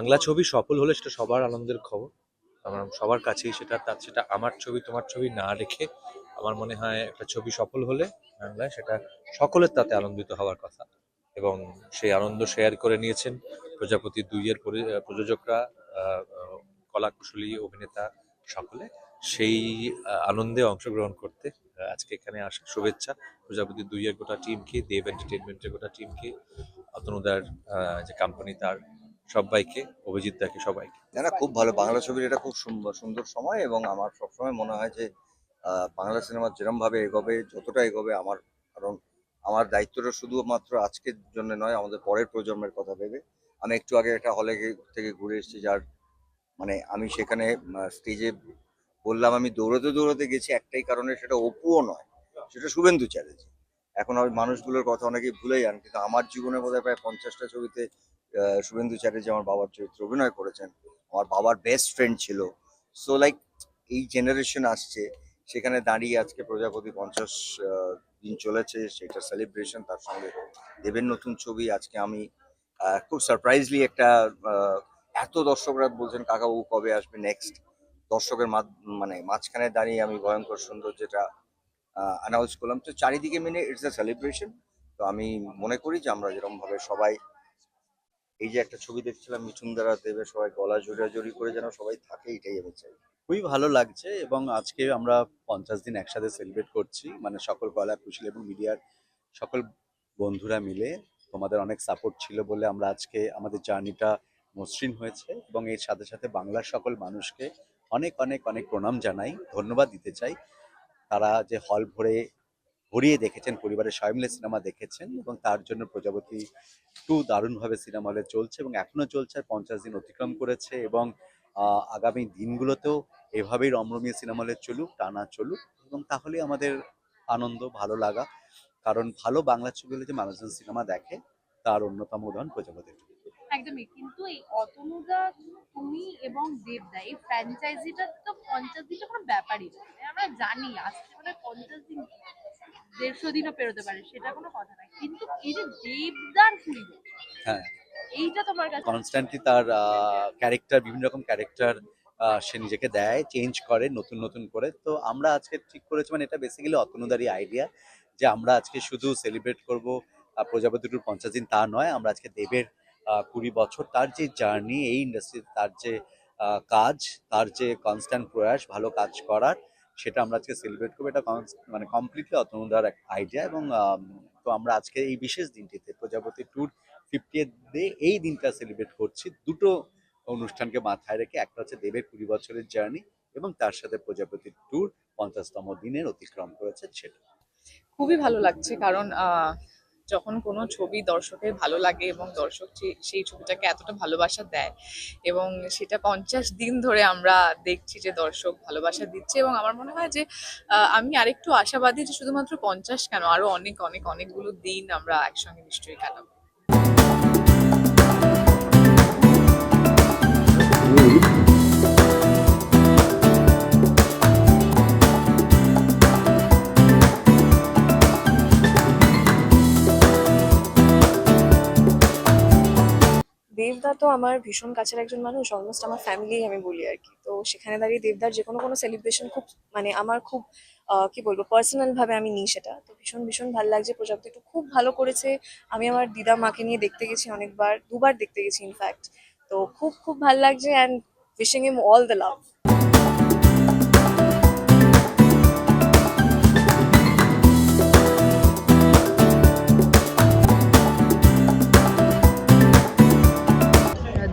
বাংলা ছবি সফল হলে সেটা সবার আনন্দের খবর। সবার কাছেই সেটা আমার ছবি তোমার ছবি না রেখে আমার মনে হয় একটা ছবি সফল হলে বাংলায় সেটা সকলের তাতে আনন্দিত হওয়ার কথা। এবং সেই আনন্দ শেয়ার করে নিয়েছেন প্রজাপতি ২ এর প্রযোজকরা, কলাকুশলী, অভিনেতা সকলে। সেই আনন্দে অংশগ্রহণ করতে আজকে এখানে আসা। শুভেচ্ছা প্রজাপতি ২ এর গোটা টিমকে, দেব এন্টারটেনমেন্টের গোটা টিমকে, অতনুদার যে কোম্পানি তার সবাইকে, অভিজিৎ দাকে, সবাইকে। না, খুব ভালো। বাংলা ছবির এটা খুব সুন্দর সময়, এবং আমার সবসময় মনে হয় যে বাংলা সিনেমা যেরকম ভাবে এগোবে, যতটা এগোবে আমার, কারণ আমার দায়িত্বটা শুধুমাত্র আজকের জন্য নয়, আমাদের পরের প্রজন্মের কথা ভেবে। আমি একটু আগে একটা হলে থেকে ঘুরে এসেছি, যার মানে আমি সেখানে স্টেজে বললাম আমি দৌড়াতে দৌড়াতে গেছি একটাই কারণে, সেটা অপুও নয়, সেটা শুভেন্দু চ্যাটার্জি। এখন ওই মানুষগুলোর কথা অনেকেই ভুলে যান, কিন্তু আমার জীবনে বোধহয় প্রায় 50টা ছবিতে শুভেন্দু চ্যাটার্জি আমার বাবার চরিত্রে অভিনয় করেছেন। আমার বাবার বেস্ট ফ্রেন্ড ছিল। সো লাইক, এই জেনারেশন আসছে, সেখানে দাঁড়িয়ে আজকে প্রজাপতি 50 দিন চলেছে, সেটা সেলিব্রেশন। তার সঙ্গে দেবের নতুন ছবি। আজকে আমি খুব সারপ্রাইজলি একটা এত দর্শকরা বলছেন কাকাবাবু কবে আসবে নেক্সট, দর্শকের মানে মাঝখানে দাঁড়িয়ে আমি ভয়ঙ্কর সুন্দর যেটা অ্যানাউন্স করলাম। তো চারিদিকে মিলে ইটস আ সেলিব্রেশন। তো আমি মনে করি যে আমরা যেরকম ভাবে সবাই, এই যে একটা ছবি দেখছিলাম মিঠুন দ্বারা দেবে, সবাই গলা জড়াজড়ি করে যেন সবাই থাকে, এটাই আমি চাই। খুবই ভালো লাগছে, এবং আজকে আমরা 50 দিন একসাথে সেলিব্রেট করছি, মানে সকল কলা কুশলী এবং মিডিয়ার সকল বন্ধুরা মিলে। তোমাদের অনেক সাপোর্ট ছিল বলে আমরা আজকে আমাদের জার্নিটা মসৃণ হয়েছে, এবং এর সাথে সাথে বাংলার সকল মানুষকে অনেক অনেক অনেক প্রণাম জানাই, ধন্যবাদ দিতে চাই। তারা যে হল ভরিয়ে দেখেছেন, পরিবারের সবাই মিলে সিনেমা দেখেছেন, এবং তার জন্য প্রজাপতি 2 দারুণভাবে সিনেমা হলে চলছে এবং এখনো চলছে। 50 দিন অতিক্রম করেছে, এবং আগামী দিনগুলোতেও এভাবেই রমরমিয়ে সিনেমা হলে চলুক, টানা চলুক, এবং তাহলেই আমাদের আনন্দ, ভালো লাগা। কারণ ভালো বাংলা ছবি হলে যে মানুষজন সিনেমা দেখে, তার অন্যতম উদাহরণ প্রজাপতি 2। একদমই। কিন্তু এই অতনুদা, তুমি এবং দেবদা, এই ফ্র্যাঞ্চাইজিটা তো 50 দিনটা কোনো ব্যাপারই না। আমরা জানি আসতে মানে 50 দিন, 150 দিনও পেরোতে পারে, সেটা কোনো কথা না। কিন্তু এই যে দেবদার 20 বছর, হ্যাঁ, এইটা তোমার কাছে কনস্ট্যান্টলি তার ক্যারেক্টার, বিভিন্ন রকম ক্যারেক্টার সে নিজেকে দেয়, চেঞ্জ করে নতুন নতুন করে। তো আমরা আজকে ঠিক করেছি, মানে এটা বেসিক্যালি অতনুদারই আইডিয়া, যে আমরা আজকে শুধু সেলিব্রেট করব প্রজাপতি 2 50 দিন, তা নয়। আমরা আজকে দেবের 20 বছর, তার যে জার্নি এই ইন্ডাস্ট্রিতে, তার যে কাজ, তার যে কনস্ট্যান্ট প্রয়াস ভালো কাজ করার, সেটা আমরা আজকে সেলিব্রেট করবো। এটা মানে কমপ্লিটলি অতনুদার আইডিয়া। এবং তো আমরা আজকে এই বিশেষ দিনটিতে প্রজাপতি 2 50th ডে, এই দিনটা সেলিব্রেট করছি দুটো অনুষ্ঠানকে মাথায় রেখে। একটা হচ্ছে দেবের 20 বছরের জার্নি, এবং তার সাথে প্রজাপতি 2 50তম দিনের অতিক্রম করেছে সেটা। খুবই ভালো লাগছে, কারণ যখন কোনো ছবি দর্শকের ভালো লাগে এবং দর্শক সেই ছবিটাকে এতটা ভালোবাসা দেয়, এবং সেটা 50 দিন ধরে আমরা দেখছি যে দর্শক ভালোবাসা দিচ্ছে। এবং আমার মনে হয় যে আমি আরেকটু আশাবাদী যে শুধুমাত্র 50 কেন, আরো অনেক অনেক অনেকগুলো দিন আমরা একসঙ্গে নিশ্চয়ই কাটাবো। দেবদা তো আমার ভীষণ কাছের একজন মানুষ, অলমোস্ট আমার ফ্যামিলি আমি বলি আর কি। তো সেখানে দাঁড়িয়ে দেবদার যে কোনো সেলিব্রেশন খুব, মানে আমার খুব কি বলবো, পার্সোনাল ভাবে আমি নিই সেটা। তো ভীষণ ভীষণ ভালো লাগছে। প্রজাপতি একটু খুব ভালো করেছে। আমি আমার দিদা মাকে নিয়ে দেখতে গেছি অনেকবার, 2বার দেখতে গেছি ইনফ্যাক্ট। তো খুব খুব ভালো লাগছে, and wishing him all the love.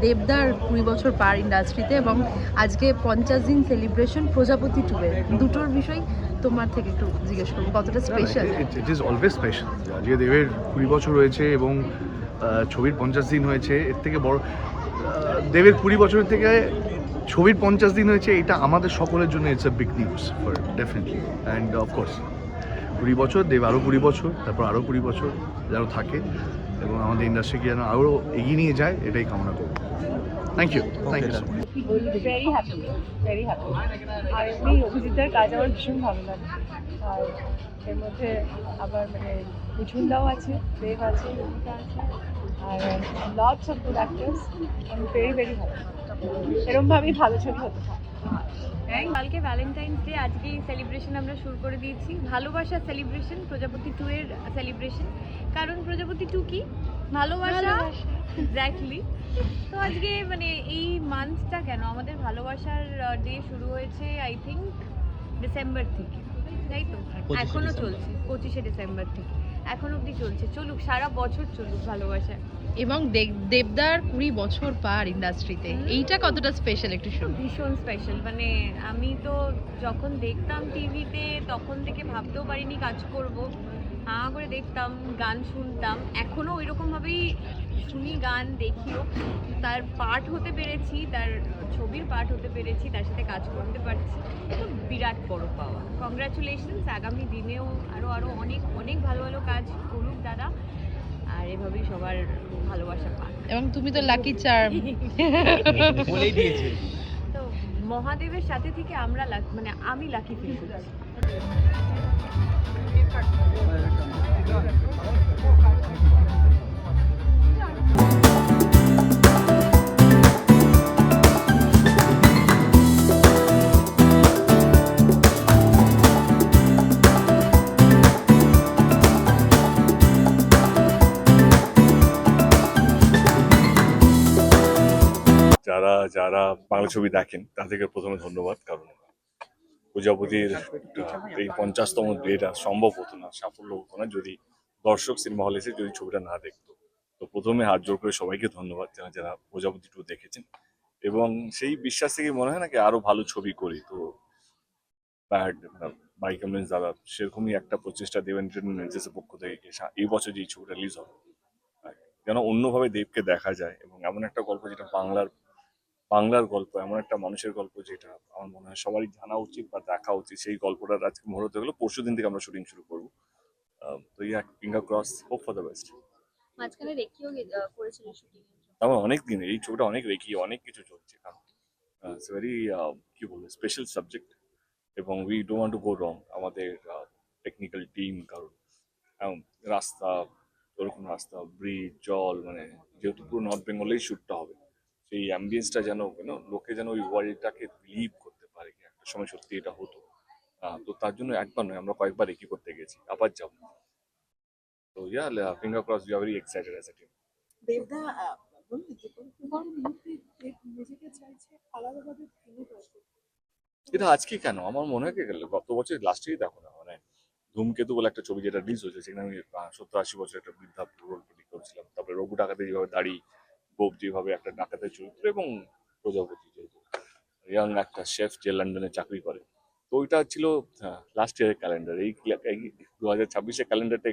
দেবদার 20 বছর পার ইন্ডাস্ট্রিতে, এবং আজকে 50 দিন সেলিব্রেশন প্রজাপতি 2 এর, দুটোর বিষয় তোমার থেকে একটু জিজ্ঞেস করবো, কতটা special? It is always special. আজকে দেবের 20 বছর হয়েছে, এবং ছবির 50 দিন হয়েছে। এর থেকে বড়, দেবের 20 বছরের থেকে ছবির 50 দিন হয়েছে, এটা আমাদের সকলের জন্য it's a big news for definitely. And of course 20 বছর, দেব আরও 20 বছর, তারপর আরও 20 বছর যেন থাকে, এবং আমাদের ইন্ডাস্ট্রিকে যেন আরও এগিয়ে নিয়ে যায়, এটাই কামনা করব। Thank you so much. Very happy, very happy. আর এমনি অভিজিতের কাজ আমার ভীষণ ভালো লাগে। আর এর মধ্যে আবার মানে মিঠুনদাও আছে, দেব আছে, রুমিতা আছে, are lots of good actors. Very very ভালো, এরকমভাবেই ভালো ছবি হতে থাকে। কালকে ভ্যালেন্টাইন্স ডে, আজকেই সেলিব্রেশন আমরা শুরু করে দিয়েছি। ভালোবাসার সেলিব্রেশন, প্রজাপতি 2 এর সেলিব্রেশন। কারণ প্রজাপতি 2 কি? ভালোবাসা, এক্স্যাক্টলি। তো আজকে মানে এই মান্থটা কেন আমাদের ভালোবাসার ডে শুরু হয়েছে আই থিঙ্ক ডিসেম্বর থেকে, তাই তো? এখনো চলছে 25শে ডিসেম্বর থেকে, এখন অবধি চলছে। চলুক, সারা বছর চলুক ভালোবাসা। এবং দেবদার 20 বছর পার ইন্ডাস্ট্রিতে, এইটা কতটা স্পেশাল একটু শুনুন। ভীষণ স্পেশাল। মানে আমি তো যখন দেখতাম টিভিতে তখন থেকে ভাবতেও পারিনি কাজ করব। হাঁ করে দেখতাম, গান শুনতাম, এখনও ওই রকমভাবেই শুনি, গান দেখিও। তার পার্ট হতে পেরেছি, তার ছবির পার্ট হতে পেরেছি, তার সাথে কাজ করতে পারছি, তো বিরাট বড় পাওয়া। কংগ্রাচুলেশনস। আগামী দিনেও আরও অনেক অনেক ভালো ভালো কাজ করুক দাদা, আর এভাবেই সবার ভালোবাসা পান। এবং তুমি তো লাকি চার্ম বলেই দিয়েছে। তো মহাদেবের সাথে থেকে আমরা মানে আমি লাকি ফিল করছি। যারা বাংলা ছবি দেখেন তাদেরকে প্রথমে ধন্যবাদ, কারণ প্রজাপতির এই 50তম ডেটা সম্ভব হতো না, সাফল্য হতো না যদি দর্শক সিনেমা হলে এসে যদি ছবিটা না দেখতো। তো প্রথমে হাত জোর করে সবাইকে ধন্যবাদ যারা যারা প্রজাপতি 2 দেখেছেন, এবং সেই বিশ্বাস থেকে মনে হয় নাকি আরো ভালো ছবি করি। তো বাই কমেন্টস দাদা সেরকমই একটা প্রচেষ্টা দেবেন এন্টারটেইনমেন্টের পক্ষ থেকে এই বছর যে ছবিটা রিলিজ হবে যেন অন্যভাবে দেবকে দেখা যায়, এবং এমন একটা গল্প যেটা বাংলার গল্প, এমন একটা মানুষের গল্প যেটা আমার মনে হয় সবারই জানা উচিত বা দেখা উচিত। সেই গল্পটার আজকে মুহূর্ত হলো, পরশু দিন থেকে আমরা শুটিং শুরু করবো। তো yeah, finger cross, hope for the best. মাঝখানে রেখেও করেছিলেন শুটিং। আমার অনেক দিন এই ছবিটা অনেক রেখি, অনেক কিছু চলছে, কারণ ইটস ভেরি কি বলবো স্পেশাল সাবজেক্ট, এবং we don't want to go wrong. আমাদের টেকনিক্যাল টিম, কারণ রাস্তা, ওরকম রাস্তা, ব্রিজ, জল, মানে যেহেতু পুরো নর্থ বেঙ্গলেই শ্যুটটা হবে, সেই অ্যাম্বিয়েন্সটা যেন লোকে যেন ওই ওয়ার্ল্ডটাকে বিলিভ করতে পারে কি একটা সময় সত্যি এটা হতো। তো তার জন্য একবার নয়, আমরা কয়েকবার একই করতে গেছি, আবার যাবো। তো yeah, finger cross, we are very excited as a team. দেবদা বলুন যে কোনো মুহূর্তে নিজেকে চাইছে আলাদাভাবে ফিরে আসতে। এটা আজকে কেন, আমার মনে হয় কি গত বছর লাস্টেই দেখো না, মানে ধূমকেতু বলে একটা ছবি যেটা রিলিজ হয়েছে, সেখানে আমি 70-80 বছর একটা বৃদ্ধা রোল প্লে করেছিলাম। তারপরে রঘু ডাকাতে যেভাবে দাড়ি, গোপ যেভাবে একটা ডাকাতের চরিত্র, এবং প্রজাপতি যেহেতু ইয়াং একটা শেফ যে লন্ডনে চাকরি করে। তো ওইটা ছিল লাস্ট ইয়ারের ক্যালেন্ডার। এই 2026-এর ক্যালেন্ডারটা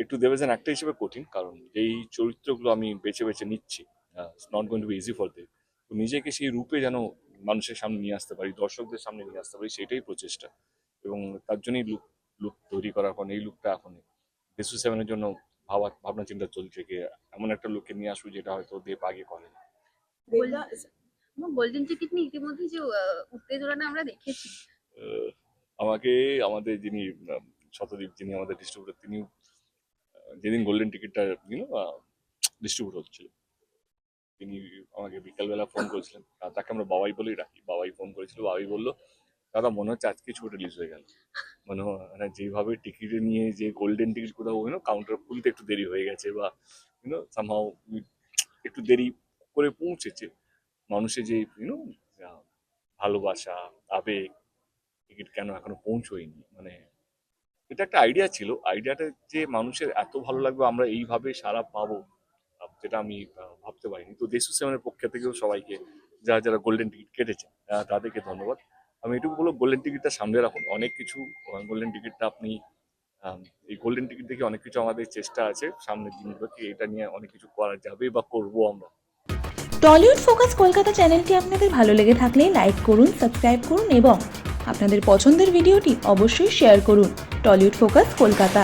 একটু দেবেছেন একটা হিসেবে কঠিন, কারণ এই চরিত্রগুলো আমি বেছে বেছে নিচ্ছি, not going to be easy for Dev. তো নিজেকে সেই রূপে যেন মানুষের সামনে নিয়ে আসতে পারি, দর্শকদের সামনে নিয়ে আসতে পারি, সেটাই প্রচেষ্টা। এবং তার জন্যই লুক তৈরি করার, এখন এই লুকটা এখন দেশু 7-এর জন্য ভাবনা চিন্তা চলছে, কি এমন একটা লুককে নিয়ে আসবো যেটা হয়তো দেব আগে করে। গোল্ডেন টিকিট নিয়ে ইতিমধ্যে যে উত্তেজনা আমরা দেখেছি। আমাকে আমাদের যিনি শতদীপ, যিনি আমাদের ডিস্ট্রিবিউটর, তিনি যেদিন গোল্ডেন টিকিটটা ডিস্ট্রিবিউট হচ্ছিল, তিনি আমাকে বিকালবেলা ফোন করেছিলেন। তাকে আমরা বাবাই বলেই রাখি। বাবাই ফোন করেছিল, বাবাই বললো দাদা মনে হচ্ছে আজকে ছবিটা রিলিজ হয়ে গেল। মানে যেভাবে টিকিটে নিয়ে যে গোল্ডেন টিকিট কোথাও কাউন্টার খুলতে একটু দেরি হয়ে গেছে, বা সামহাও একটু দেরি করে পৌঁছেছে, মানুষের যে ভালোবাসা, আবেগ, টিকিট কেন এখনো পৌঁছয়নি, মানে এটা একটা আইডিয়া ছিল। আইডিয়াটা যে মানুষের এত ভালো লাগবে, আমরা এইভাবে সারা পাবো, যেটা আমি ভাবতে পারিনি। তো দেশু 7-এর পক্ষ থেকেও সবাইকে যারা গোল্ডেন টিকিট কেটেছেন তাদেরকে ধন্যবাদ। আমি এটুকু বলবো, গোল্ডেন টিকিটটা সামনে রাখুন। অনেক কিছু গোল্ডেন টিকিটটা আপনি এই গোল্ডেন টিকিট দেখে অনেক কিছু আমাদের চেষ্টা আছে সামনের দিনগুলোতে, এটা নিয়ে অনেক কিছু করা যাবে বা করবো আমরা। টলিউড ফোকাস কলকাতা চ্যানেলটি আপনাদের ভালো লেগে থাকলে লাইক করুন, সাবস্ক্রাইব করুন এবং আপনাদের পছন্দের ভিডিওটি অবশ্যই শেয়ার করুন। Tollywood focus Kolkata.